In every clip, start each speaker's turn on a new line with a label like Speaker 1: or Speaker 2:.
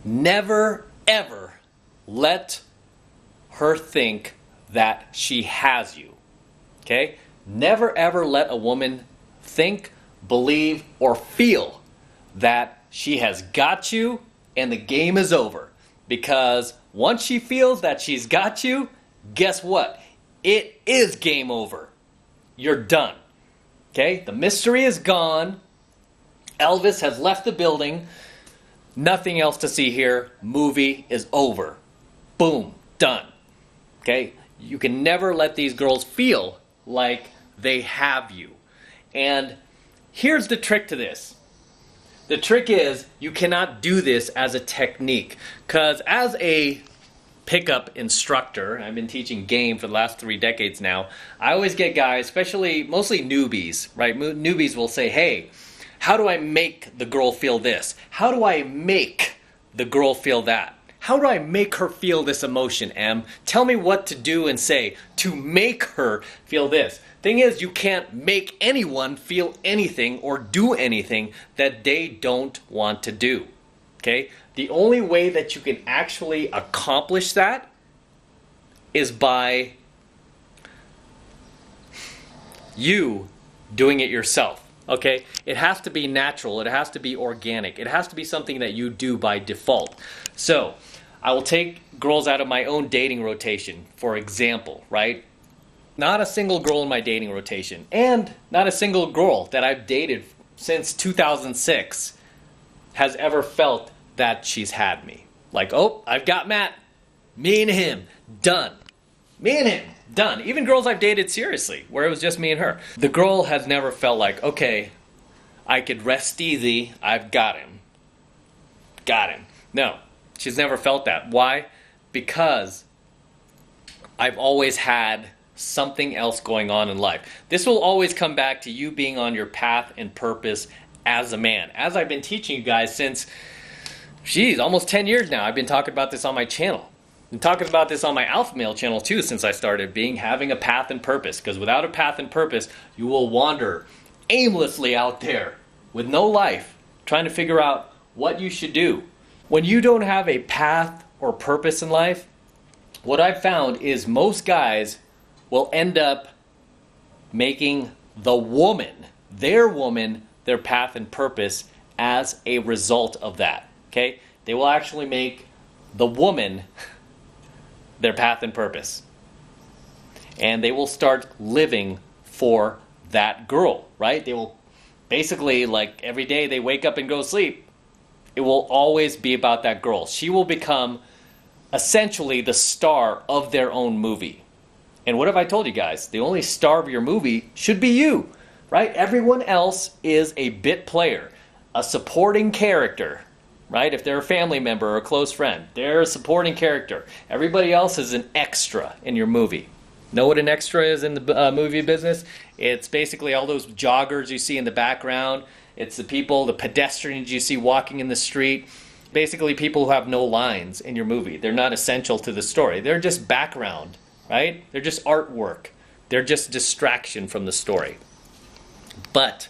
Speaker 1: Never, ever let her think that she has you. Okay? Never, ever let a woman think, believe, or feel that she has got you and the game is over. Because once she feels that she's got you, guess what? It is game over. You're done. Okay? The mystery is gone. Elvis has left the building. Nothing else to see here. Movie is over. Boom. Done. Okay? You can never let these girls feel like they have you. And here's the trick to this. The trick is you cannot do this as a technique. Because as a pickup instructor, I've been teaching game for the last 3 decades now, I always get guys, mostly newbies, right? Newbies will say, hey, how do I make the girl feel this? How do I make the girl feel that? How do I make her feel this emotion, Em? Tell me what to do and say to make her feel this. Thing is, you can't make anyone feel anything or do anything that they don't want to do. Okay? The only way that you can actually accomplish that is by you doing it yourself. Okay? It has to be natural. It has to be organic. It has to be something that you do by default. So, I will take girls out of my own dating rotation, for example, right? Not a single girl in my dating rotation, and not a single girl that I've dated since 2006 has ever felt that she's had me. Like, oh, I've got Matt. Me and him. Done. Me and him. Done. Even girls I've dated seriously, where it was just me and her. The girl has never felt like, okay, I could rest easy. I've got him. Got him. No, she's never felt that. Why? Because I've always had something else going on in life. This will always come back to you being on your path and purpose as a man. As I've been teaching you guys since, almost 10 years now. I've been talking about this on my channel. I'm talking about this on my Alpha Male channel too since I started having a path and purpose. Because without a path and purpose, you will wander aimlessly out there with no life, trying to figure out what you should do. When you don't have a path or purpose in life, what I've found is most guys will end up making the woman, their path and purpose as a result of that. Okay? They will actually make the woman their path and purpose. And they will start living for that girl, right? They will basically, like every day they wake up and go to sleep, it will always be about that girl. She will become essentially the star of their own movie. And what have I told you guys? The only star of your movie should be you, right? Everyone else is a bit player, a supporting character, right? If they're a family member or a close friend, they're a supporting character. Everybody else is an extra in your movie. Know what an extra is in the movie business? It's basically all those joggers you see in the background. It's the people, the pedestrians you see walking in the street. Basically people who have no lines in your movie. They're not essential to the story. They're just background. Right? They're just artwork. They're just distraction from the story. But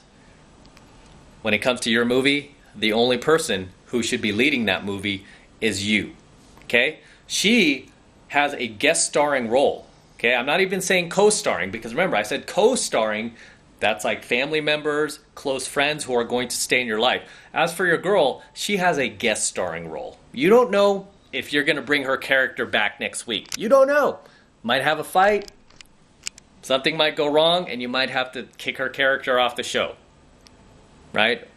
Speaker 1: when it comes to your movie, the only person who should be leading that movie is you. Okay? She has a guest starring role. Okay? I'm not even saying co-starring because remember I said co-starring, that's like family members, close friends who are going to stay in your life. As for your girl, she has a guest starring role. You don't know if you're going to bring her character back next week. You don't know. Might have a fight, something might go wrong, and you might have to kick her character off the show. Right?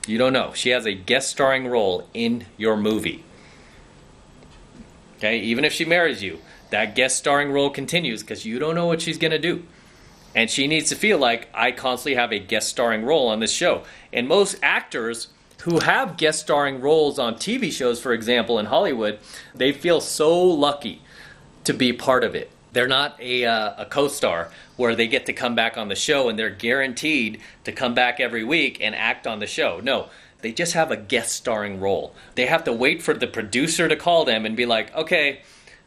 Speaker 1: You don't know. She has a guest starring role in your movie. Okay? Even if she marries you, that guest starring role continues because you don't know what she's going to do. And she needs to feel like I constantly have a guest starring role on this show. And most actors who have guest starring roles on TV shows, for example, in Hollywood, they feel so lucky to be part of it. They're not a co-star where they get to come back on the show and they're guaranteed to come back every week and act on the show. No, they just have a guest starring role. They have to wait for the producer to call them and be like, okay,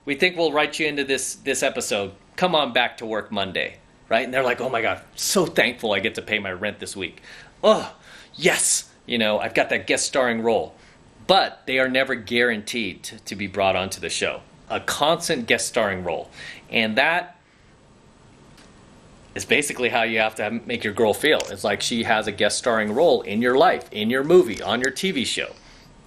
Speaker 1: we think we'll write you into this episode. Come on back to work Monday. Right? And they're like, oh my God, so thankful I get to pay my rent this week. Oh, yes, I've got that guest starring role. but they are never guaranteed to be brought onto the show. A constant guest starring role. And that is basically how you have to make your girl feel. It's like she has a guest starring role in your life, in your movie, on your TV show.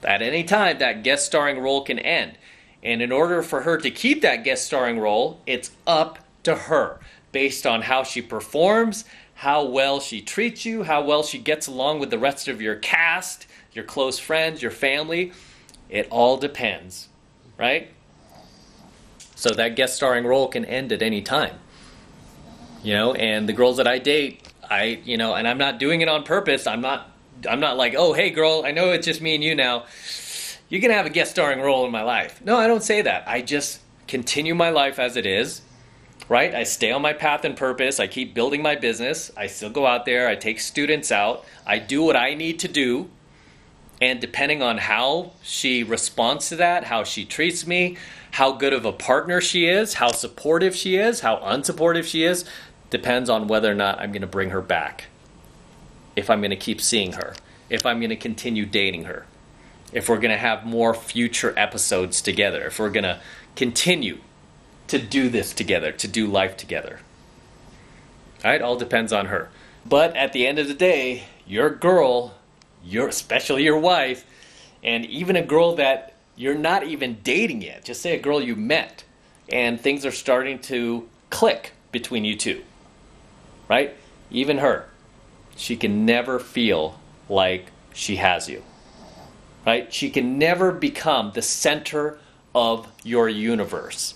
Speaker 1: At any time, that guest starring role can end. And in order for her to keep that guest starring role, it's up to her, based on how she performs, how well she treats you, how well she gets along with the rest of your cast, your close friends, your family. It all depends, right? So that guest starring role can end at any time. And the girls that I date, and I'm not doing it on purpose. I'm not like, oh, hey girl, I know it's just me and you now. You can have a guest starring role in my life. No, I don't say that. I just continue my life as it is, right? I stay on my path and purpose. I keep building my business. I still go out there. I take students out. I do what I need to do. And depending on how she responds to that, how she treats me, how good of a partner she is, how supportive she is, how unsupportive she is, depends on whether or not I'm going to bring her back. If I'm going to keep seeing her. If I'm going to continue dating her. If we're going to have more future episodes together, if we're going to continue to do this together, to do life together. All right, all depends on her. But at the end of the day, your girl, especially your wife, and even a girl that you're not even dating yet, just say a girl you met, and things are starting to click between you two, right? Even her, she can never feel like she has you. Right? She can never become the center of your universe.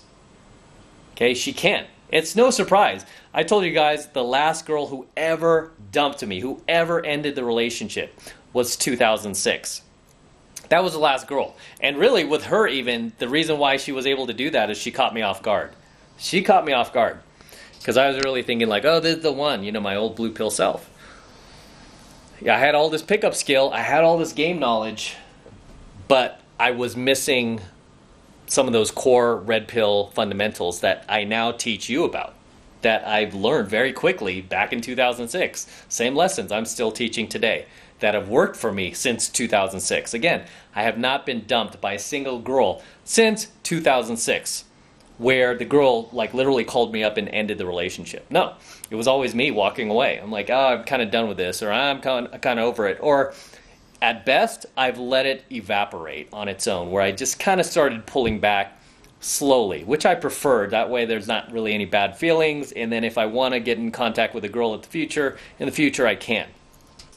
Speaker 1: Okay? She can't. It's no surprise. I told you guys the last girl who ever dumped me, who ever ended the relationship, was 2006. That was the last girl. And really, with her even, the reason why she was able to do that is she caught me off guard. She caught me off guard. Because I was really thinking like, oh, this is the one, my old blue pill self. Yeah, I had all this pickup skill. I had all this game knowledge. But I was missing some of those core red pill fundamentals that I now teach you about, that I've learned very quickly back in 2006. Same lessons I'm still teaching today that have worked for me since 2006. Again, I have not been dumped by a single girl since 2006, where the girl literally called me up and ended the relationship. No, it was always me walking away. I'm like, oh, I'm kind of done with this, or I'm kind of over it, or at best, I've let it evaporate on its own, where I just kind of started pulling back slowly, which I preferred. That way there's not really any bad feelings, and then if I want to get in contact with a girl in the future I can.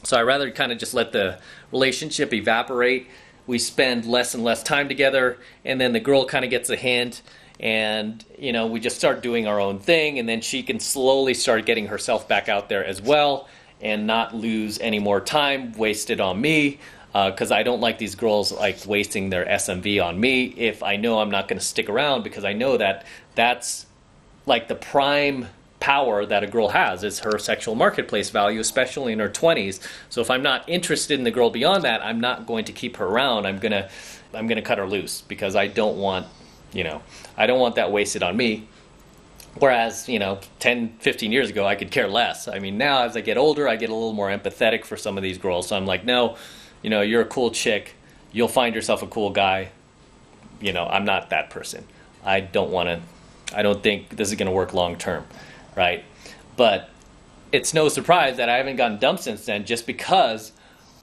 Speaker 1: So I rather kind of just let the relationship evaporate. We spend less and less time together, and then the girl kind of gets a hint, and we just start doing our own thing, and then she can slowly start getting herself back out there as well, and not lose any more time wasted on me, because I don't like these girls wasting their SMV on me if I know I'm not going to stick around, because I know that that's the prime power that a girl has is her sexual marketplace value, especially in her 20s. So if I'm not interested in the girl beyond that, I'm not going to keep her around. I'm gonna cut her loose, because I don't want that wasted on me. Whereas, 10, 15 years ago, I could care less. I mean, now as I get older, I get a little more empathetic for some of these girls. So I'm like, no, you're a cool chick. You'll find yourself a cool guy. I'm not that person. I don't think this is going to work long term, right? But it's no surprise that I haven't gotten dumped since then, just because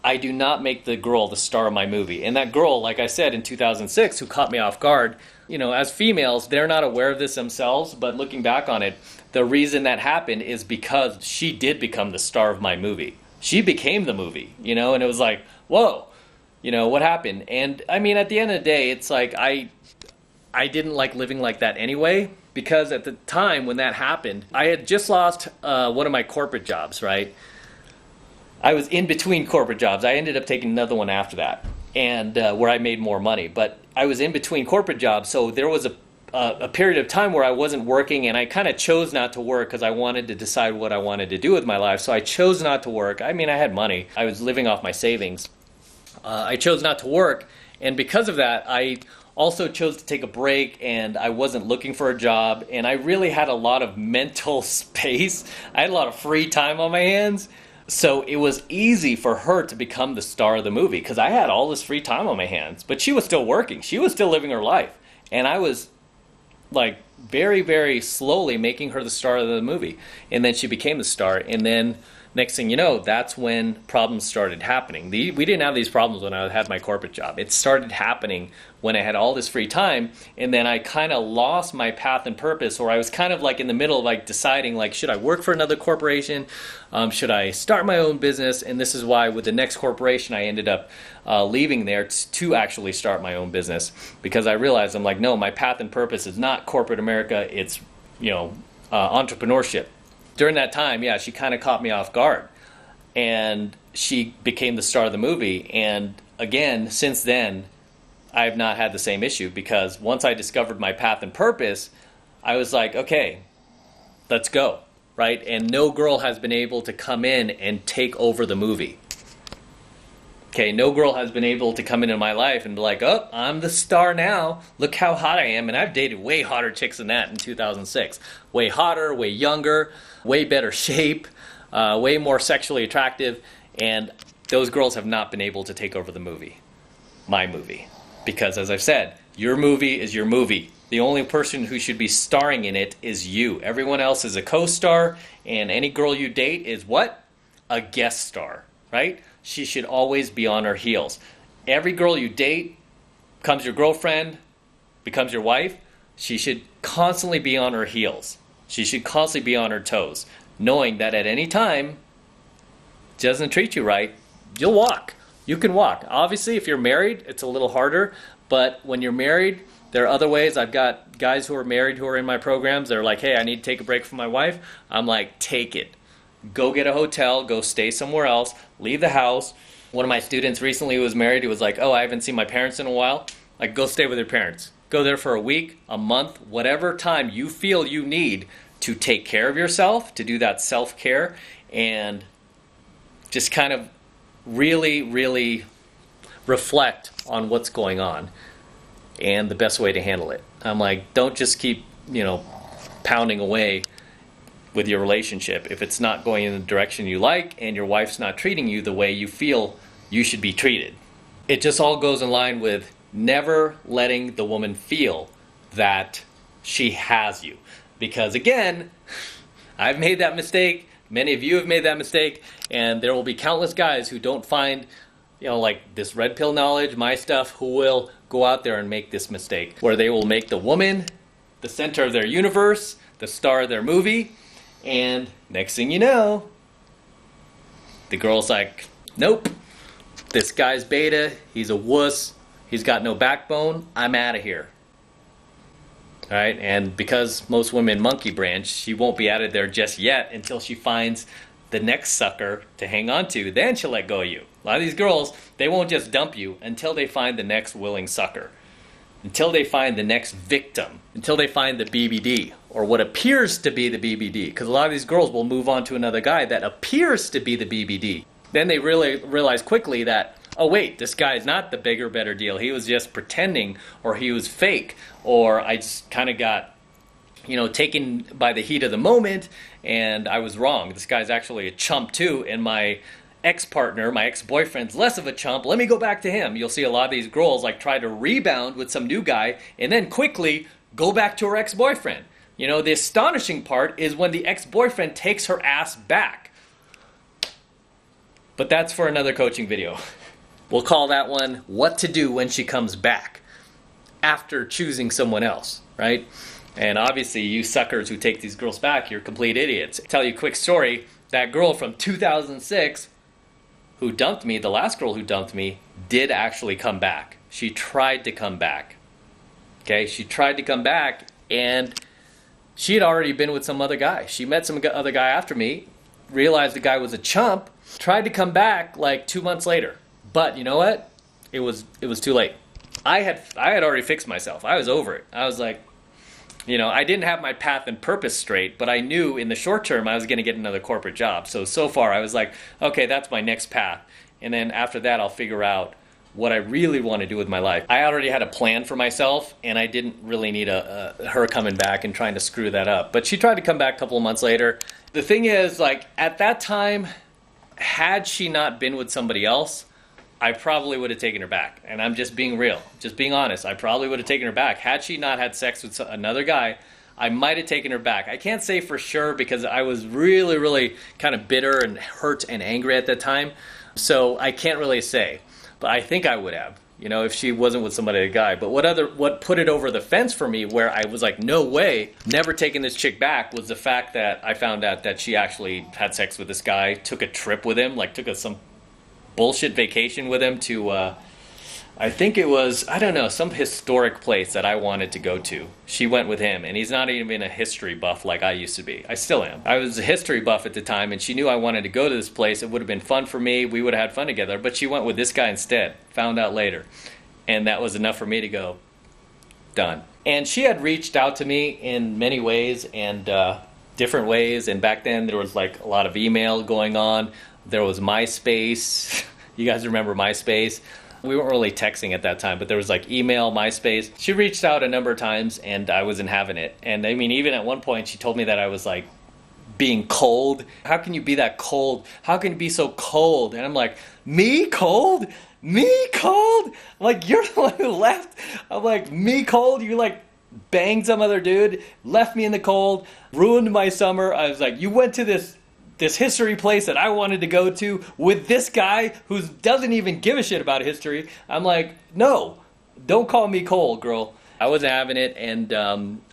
Speaker 1: I do not make the girl the star of my movie. And that girl, like I said, in 2006, who caught me off guard, as females, they're not aware of this themselves, but looking back on it, the reason that happened is because she did become the star of my movie. She became the movie, and it was like, whoa, what happened? And I mean, at the end of the day, it's like I didn't like living like that anyway, because at the time when that happened, I had just lost one of my corporate jobs, right? I was in between corporate jobs. I ended up taking another one after that, and where I made more money. But I was in between corporate jobs, so there was a period of time where I wasn't working, and I kind of chose not to work because I wanted to decide what I wanted to do with my life. So I chose not to work. I mean, I had money. I was living off my savings. I chose not to work, and because of that, I also chose to take a break, and I wasn't looking for a job, and I really had a lot of mental space. I had a lot of free time on my hands, So it was easy for her to become the star of the movie because I had all this free time on my hands, but she was still working. She was still living her life. And I was like very, very slowly making her the star of the movie. And then she became the star. And then next thing you know, that's when problems started happening. We didn't have these problems when I had my corporate job. It started happening when I had all this free time, and then I kind of lost my path and purpose, or I was kind of like in the middle of like deciding like, should I work for another corporation? Should I start my own business? And this is why with the next corporation I ended up leaving there to actually start my own business, because I realized I'm like, no, my path and purpose is not corporate America. It's, entrepreneurship. During that time, yeah, she kind of caught me off guard, and she became the star of the movie. And again, since then, I've not had the same issue, because once I discovered my path and purpose, I was like, okay, let's go, right? And no girl has been able to come in and take over the movie. Okay, no girl has been able to come into my life and be like, oh, I'm the star now. Look how hot I am. And I've dated way hotter chicks than that in 2006. Way hotter, way younger, way better shape, way more sexually attractive. And those girls have not been able to take over the movie, my movie. Because as I've said, your movie is your movie. The only person who should be starring in it is you. Everyone else is a co-star, and any girl you date is what? A guest star, right? She should always be on her heels. Every girl you date becomes your girlfriend, becomes your wife. She should constantly be on her heels. She should constantly be on her toes, knowing that at any time, she doesn't treat you right, you'll walk. You can walk. Obviously, if you're married, it's a little harder. But when you're married, there are other ways. I've got guys who are married who are in my programs. They're like, hey, I need to take a break from my wife. I'm like, take it. Go get a hotel, go stay somewhere else, leave the house. One of my students recently who was married, he was like, oh, I haven't seen my parents in a while. Like, go stay with your parents. Go there for a week, a month, whatever time you feel you need to take care of yourself, to do that self-care, and just kind of really, really reflect on what's going on and the best way to handle it. I'm like, don't just keep, pounding away with your relationship if it's not going in the direction you like and your wife's not treating you the way you feel you should be treated. It just all goes in line with never letting the woman feel that she has you. Because again, I've made that mistake. Many of you have made that mistake, and there will be countless guys who don't find, like this red pill knowledge, my stuff, who will go out there and make this mistake, where they will make the woman the center of their universe, the star of their movie, and next thing you know, the girl's like, nope, this guy's beta, he's a wuss, he's got no backbone, I'm out of here. All right, and because most women monkey branch, she won't be out of there just yet until she finds the next sucker to hang on to. Then she'll let go of you. A lot of these girls, they won't just dump you until they find the next willing sucker, until they find the next victim, until they find the BBD, or what appears to be the BBD. Because a lot of these girls will move on to another guy that appears to be the BBD. Then they really realize quickly that, oh wait, this guy's not the bigger, better deal. He was just pretending, or he was fake, or I just kind of got, taken by the heat of the moment, and I was wrong. This guy's actually a chump too, and my ex-partner, my ex-boyfriend's less of a chump. Let me go back to him. You'll see a lot of these girls like try to rebound with some new guy, and then quickly go back to her ex-boyfriend. The astonishing part is when the ex-boyfriend takes her ass back. But that's for another coaching video. We'll call that one, what to do when she comes back after choosing someone else, right? And obviously, you suckers who take these girls back, you're complete idiots. I'll tell you a quick story. That girl from 2006 who dumped me, the last girl who dumped me, did actually come back. She tried to come back. Okay, she tried to come back, and she had already been with some other guy. She met some other guy after me, realized the guy was a chump, tried to come back like 2 months later. But you know what? It was too late. I had already fixed myself. I was over it. I was like, I didn't have my path and purpose straight, but I knew in the short term I was going to get another corporate job. So far I was like, okay, that's my next path. And then after that I'll figure out what I really want to do with my life. I already had a plan for myself, and I didn't really need her coming back and trying to screw that up. But she tried to come back a couple of months later. The thing is, like, at that time, had she not been with somebody else, I probably would have taken her back. And I'm just being real, just being honest. I probably would have taken her back. Had she not had sex with another guy, I might have taken her back. I can't say for sure because I was really, really kind of bitter and hurt and angry at that time. So I can't really say. But I think I would have, if she wasn't with somebody, a guy. But what put it over the fence for me, where I was like, no way, never taking this chick back, was the fact that I found out that she actually had sex with this guy, took a trip with him, like took some bullshit vacation with him to, I think it was, I don't know, some historic place that I wanted to go to. She went with him, and he's not even a history buff like I used to be. I still am. I was a history buff at the time, and she knew I wanted to go to this place. It would have been fun for me. We would have had fun together, but she went with this guy instead. Found out later. And that was enough for me to go, done. And she had reached out to me in many ways and different ways, and back then there was like a lot of email going on. There was MySpace. You guys remember MySpace? We weren't really texting at that time, but there was like email, MySpace. She reached out a number of times, and I wasn't having it. And I mean, even at one point, she told me that I was like being cold. How can you be that cold? How can you be so cold? And I'm like, me cold? Me cold? Like, you're the one who left. I'm like, me cold? You like banged some other dude, left me in the cold, ruined my summer. I was like, you went to this history place that I wanted to go to with this guy who doesn't even give a shit about history. I'm like, no, don't call me cold, girl. I wasn't having it, and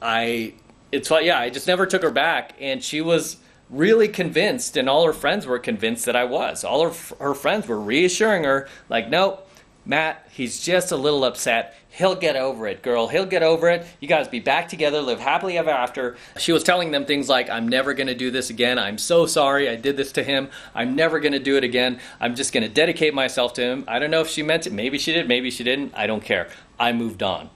Speaker 1: I just never took her back, and she was really convinced, and all her friends were convinced that I was. All her friends were reassuring her, like, nope, Matt, he's just a little upset. He'll get over it, girl. He'll get over it. You guys be back together, live happily ever after. She was telling them things like, I'm never going to do this again. I'm so sorry I did this to him. I'm never going to do it again. I'm just going to dedicate myself to him. I don't know if she meant it. Maybe she did. Maybe she didn't. I don't care. I moved on.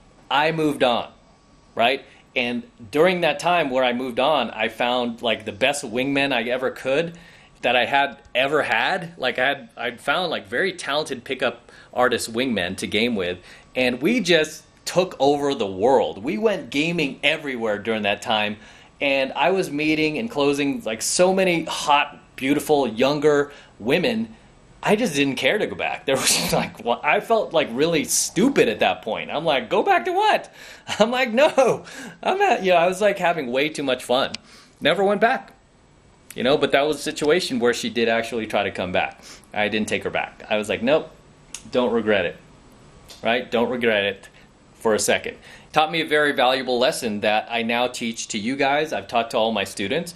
Speaker 1: Right? And during that time where I moved on, I found like the best wingman I ever could that I had ever had. Like I'd found like very talented pickup artist wingmen to game with, and we just took over the world. We went gaming everywhere during that time, and I was meeting and closing like so many hot, beautiful, younger women. I just didn't care to go back. There was like, I felt like really stupid at that point. I'm like, go back to what? I'm like, no, I was like having way too much fun. Never went back, but that was a situation where she did actually try to come back. I didn't take her back. I was like, nope, don't regret it, right? Don't regret it for a second. Taught me a very valuable lesson that I now teach to you guys. I've taught to all my students.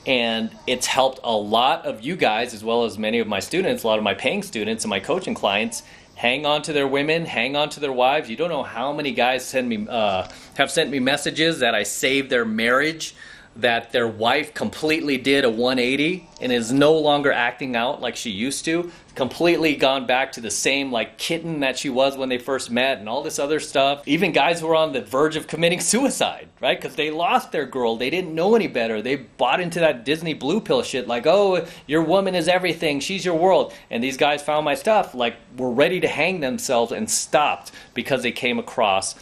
Speaker 1: And it's helped a lot of you guys, as well as many of my students, a lot of my paying students and my coaching clients, hang on to their women, hang on to their wives. You don't know how many guys have sent me messages that I saved their marriage, that their wife completely did a 180 and is no longer acting out like she used to, completely gone back to the same like kitten that she was when they first met and all this other stuff. Even guys who were on the verge of committing suicide, right? Because they lost their girl. They didn't know any better. They bought into that Disney blue pill shit like, oh, your woman is everything. She's your world. And these guys found my stuff, like were ready to hang themselves and stopped because they came across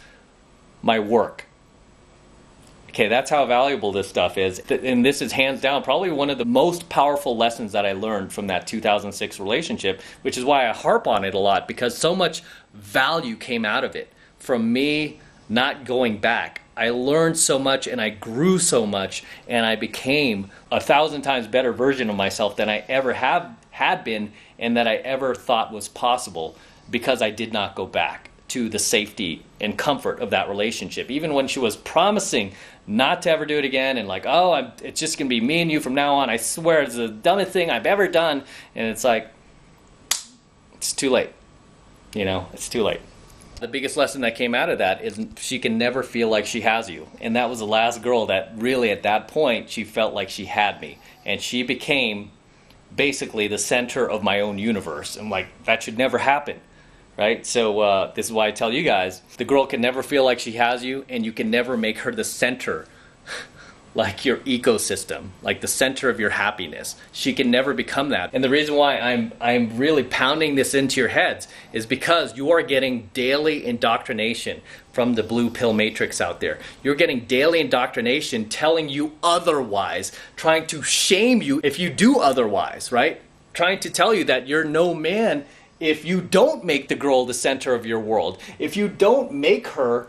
Speaker 1: my work. Okay, that's how valuable this stuff is. And this is hands down probably one of the most powerful lessons that I learned from that 2006 relationship, which is why I harp on it a lot, because so much value came out of it from me not going back. I learned so much and I grew so much and I became 1,000 times better version of myself than I ever had been and that I ever thought was possible because I did not go back to the safety and comfort of that relationship. Even when she was promising not to ever do it again and like, oh, it's just going to be me and you from now on. I swear it's the dumbest thing I've ever done. And it's like, it's too late. It's too late. The biggest lesson that came out of that is she can never feel like she has you. And that was the last girl that really at that point, she felt like she had me. And she became basically the center of my own universe. And like, that should never happen. Right? So this is why I tell you guys, the girl can never feel like she has you, and you can never make her the center, like your ecosystem, like the center of your happiness. She can never become that. And the reason why I'm really pounding this into your heads is because you are getting daily indoctrination from the blue pill matrix out there. You're getting daily indoctrination telling you otherwise, trying to shame you if you do otherwise, right? trying to tell you that you're no man if you don't make the girl the center of your world. If you don't make her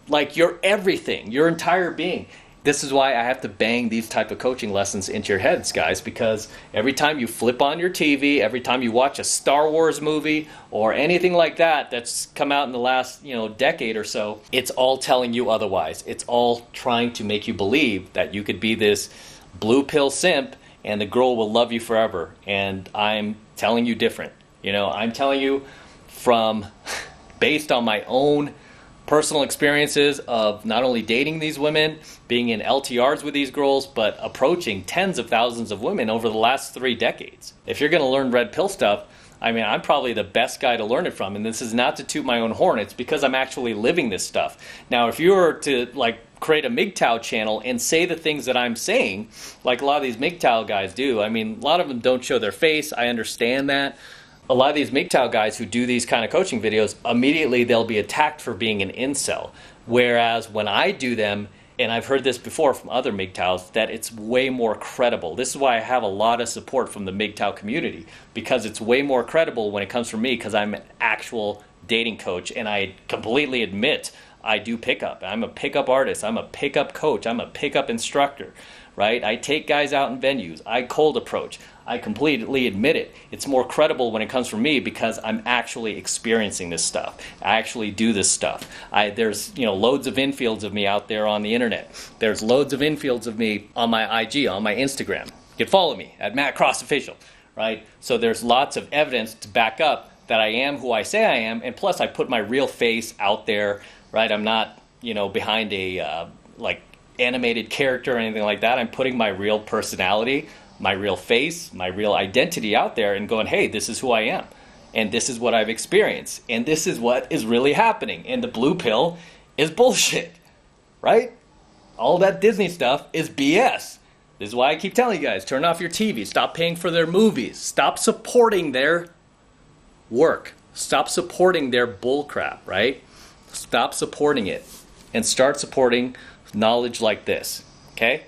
Speaker 1: like your everything, your entire being. This is why I have to bang these type of coaching lessons into your heads, guys, because every time you flip on your TV, every time you watch a Star Wars movie or anything like that that's come out in the last, decade or so, it's all telling you otherwise. It's all trying to make you believe that you could be this blue pill simp and the girl will love you forever. And I'm telling you different. I'm telling you based on my own personal experiences of not only dating these women, being in LTRs with these girls, but approaching tens of thousands of women over the last 3 decades. If you're going to learn red pill stuff, I'm probably the best guy to learn it from. And this is not to toot my own horn. It's because I'm actually living this stuff. Now, if you were to create a MGTOW channel and say the things that I'm saying, like a lot of these MGTOW guys do, a lot of them don't show their face. I understand that. A lot of these MGTOW guys who do these kind of coaching videos, immediately they'll be attacked for being an incel. Whereas when I do them, and I've heard this before from other MGTOWs, that it's way more credible. This is why I have a lot of support from the MGTOW community, because it's way more credible when it comes from me, because I'm an actual dating coach, and I completely admit I do pickup. I'm a pickup artist. I'm a pickup coach. I'm a pickup instructor, right? I take guys out in venues. I cold approach. I completely admit it. It's more credible when it comes from me because I'm actually experiencing this stuff. I actually do this stuff. There's loads of infields of me out there on the internet. There's loads of infields of me on my IG, on my Instagram. You can follow me at Matt Cross Official, right? So there's lots of evidence to back up that I am who I say I am, and plus I put my real face out there, right? I'm not behind a animated character or anything like that. I'm putting my real personality, my real face, my real identity out there and going, hey, this is who I am. And this is what I've experienced. And this is what is really happening. And the blue pill is bullshit, right? All that Disney stuff is BS. This is why I keep telling you guys, turn off your TV. Stop paying for their movies. Stop supporting their work. Stop supporting their bullcrap, right? Stop supporting it. And start supporting knowledge like this, okay?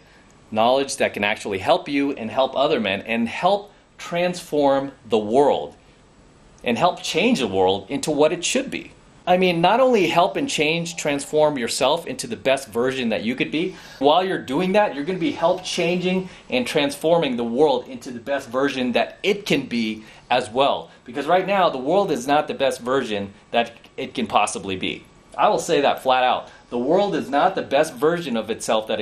Speaker 1: Knowledge that can actually help you and help other men and help transform the world and help change the world into what it should be. Not only help and transform yourself into the best version that you could be, while you're doing that, you're going to be help changing and transforming the world into the best version that it can be as well. Because right now, the world is not the best version that it can possibly be. I will say that flat out. The world is not the best version of itself that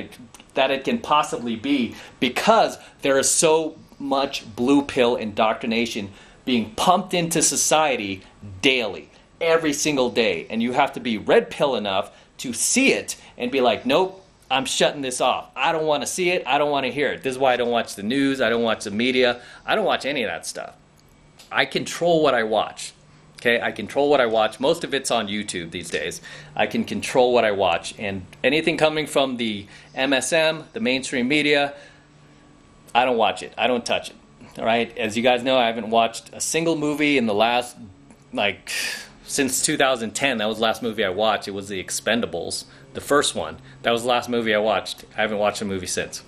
Speaker 1: it can possibly be, because there is so much blue pill indoctrination being pumped into society daily, every single day. And you have to be red pill enough to see it and be like, nope, I'm shutting this off. I don't want to see it. I don't want to hear it. This is why I don't watch the news. I don't watch the media. I don't watch any of that stuff. I control what I watch. Okay, I control what I watch. Most of it's on YouTube these days. I can control what I watch. And anything coming from the MSM, the mainstream media, I don't watch it. I don't touch it. All right? As you guys know, I haven't watched a single movie in the last, since 2010. That was the last movie I watched. It was The Expendables, the first one. That was the last movie I watched. I haven't watched a movie since.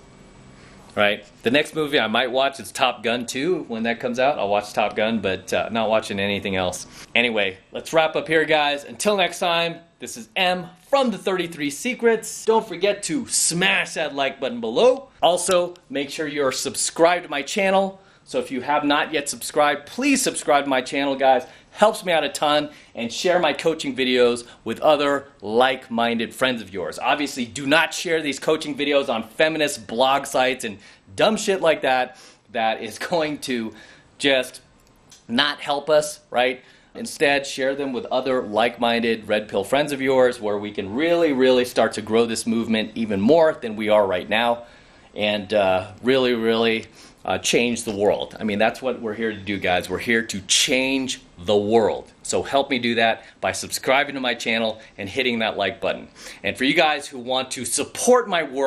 Speaker 1: Right? The next movie I might watch is Top Gun 2. When that comes out, I'll watch Top Gun, but not watching anything else. Anyway, let's wrap up here, guys. Until next time, this is M from the 33 Secrets. Don't forget to smash that like button below. Also, make sure you're subscribed to my channel. So if you have not yet subscribed, please subscribe to my channel, guys. Helps me out a ton. And share my coaching videos with other like-minded friends of yours. Obviously, do not share these coaching videos on feminist blog sites and dumb shit like that. That is going to just not help us, right? Instead, share them with other like-minded red pill friends of yours, where we can really, really start to grow this movement even more than we are right now. And really, really change the world. That's what we're here to do, guys. We're here to change the world. So help me do that by subscribing to my channel and hitting that like button. And for you guys who want to support my work,